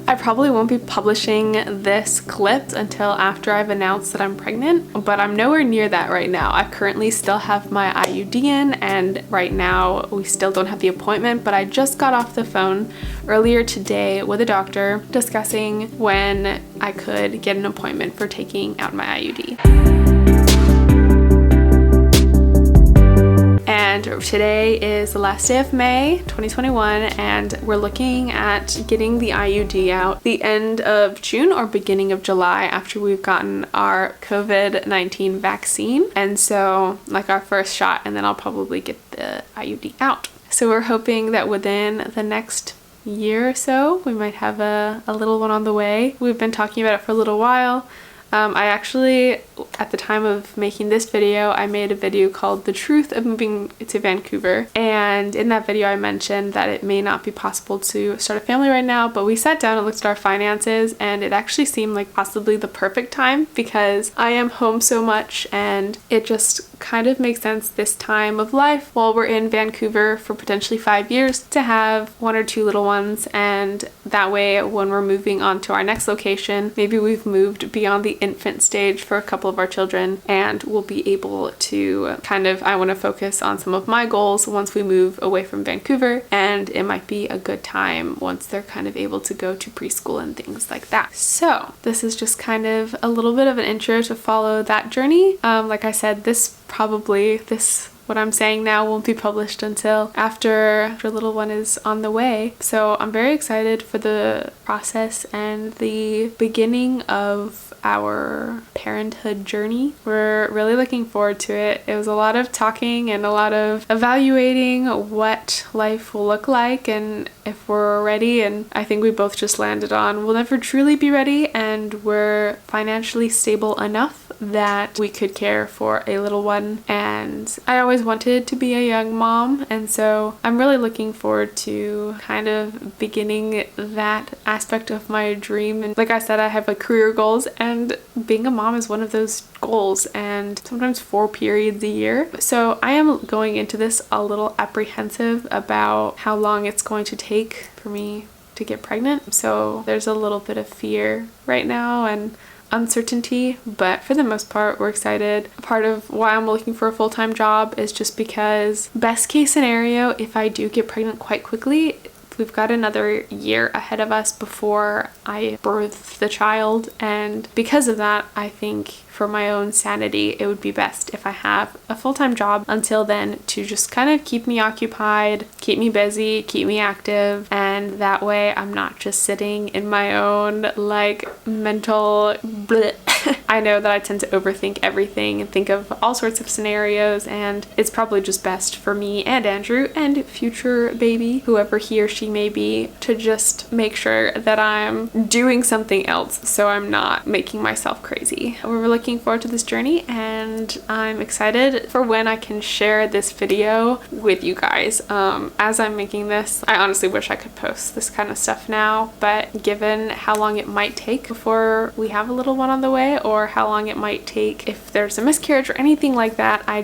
I probably won't be publishing this clip until after I've announced that I'm pregnant, but I'm nowhere near that right now. I currently still have my IUD in, and right now we still don't have the appointment, but I just got off the phone earlier today with a doctor discussing when I could get an appointment for taking out my IUD. And today is the last day of May 2021, and we're looking at getting the IUD out the end of June or beginning of July after we've gotten our COVID-19 vaccine. And so like our first shot, and then I'll probably get the IUD out. So we're hoping that within the next year or so, we might have a little one on the way. We've been talking about it for a little while. I actually, at the time of making this video, I made a video called The Truth of Moving to Vancouver, and in that video I mentioned that it may not be possible to start a family right now, but we sat down and looked at our finances, and it actually seemed like possibly the perfect time because I am home so much, and it just kind of makes sense this time of life while we're in Vancouver for potentially 5 years to have 1 or 2 little ones, and that way when we're moving on to our next location, maybe we've moved beyond the infant stage for a couple of our children, and we'll be able to I want to focus on some of my goals once we move away from Vancouver, and it might be a good time once they're kind of able to go to preschool and things like that. So this is just kind of a little bit of an intro to follow that journey. Like I said, what I'm saying now won't be published until after the little one is on the way. So I'm very excited for the process and the beginning of our parenthood journey. We're really looking forward to it. It was a lot of talking and a lot of evaluating what life will look like and if we're ready, and I think we both just landed on we'll never truly be ready, and we're financially stable enough that we could care for a little one. And I always wanted to be a young mom, and so I'm really looking forward to kind of beginning that aspect of my dream. And like I said, I have career goals, and being a mom is one of those goals, and sometimes 4 periods a year. So I am going into this a little apprehensive about how long it's going to take for me to get pregnant. So there's a little bit of fear right now and uncertainty, but for the most part we're excited. Part of why I'm looking for a full-time job is just because best case scenario, if I do get pregnant quite quickly, we've got another year ahead of us before I birth the child, and because of that, I think for my own sanity, it would be best if I have a full-time job until then to just kind of keep me occupied, keep me busy, keep me active, and that way I'm not just sitting in my own mental bleh. I know that I tend to overthink everything and think of all sorts of scenarios, and it's probably just best for me and Andrew and future baby, whoever he or she may be, to just make sure that I'm doing something else so I'm not making myself crazy. We're looking forward to this journey, and I'm excited for when I can share this video with you guys. As I'm making this, I honestly wish I could post this kind of stuff now, but given how long it might take before we have a little one on the way, or how long it might take if there's a miscarriage or anything like that, I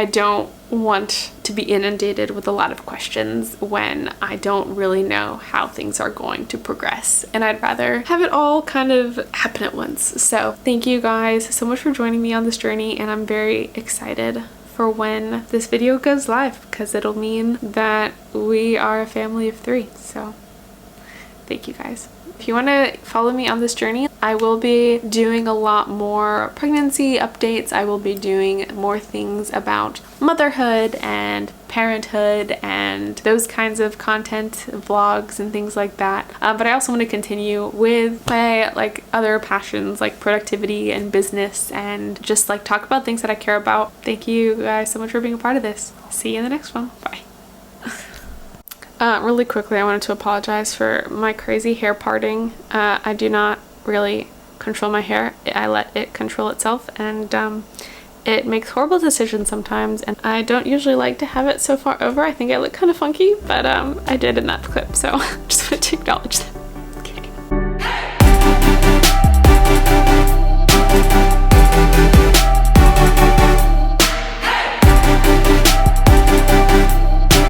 don't want to be inundated with a lot of questions when I don't really know how things are going to progress, and I'd rather have it all kind of happen at once. So thank you guys so much for joining me on this journey, and I'm very excited for when this video goes live because it'll mean that we are a family of 3. So thank you guys. If you want to follow me on this journey, I will be doing a lot more pregnancy updates. I will be doing more things about motherhood and parenthood and those kinds of content, vlogs and things like that. But I also want to continue with my other passions like productivity and business, and just talk about things that I care about. Thank you guys so much for being a part of this. See you in the next one. Bye. Really quickly, I wanted to apologize for my crazy hair parting. I do not really control my hair. I let it control itself, and it makes horrible decisions sometimes, and I don't usually like to have it so far over. I think I look kind of funky, but I did in that clip, so just wanted to acknowledge that.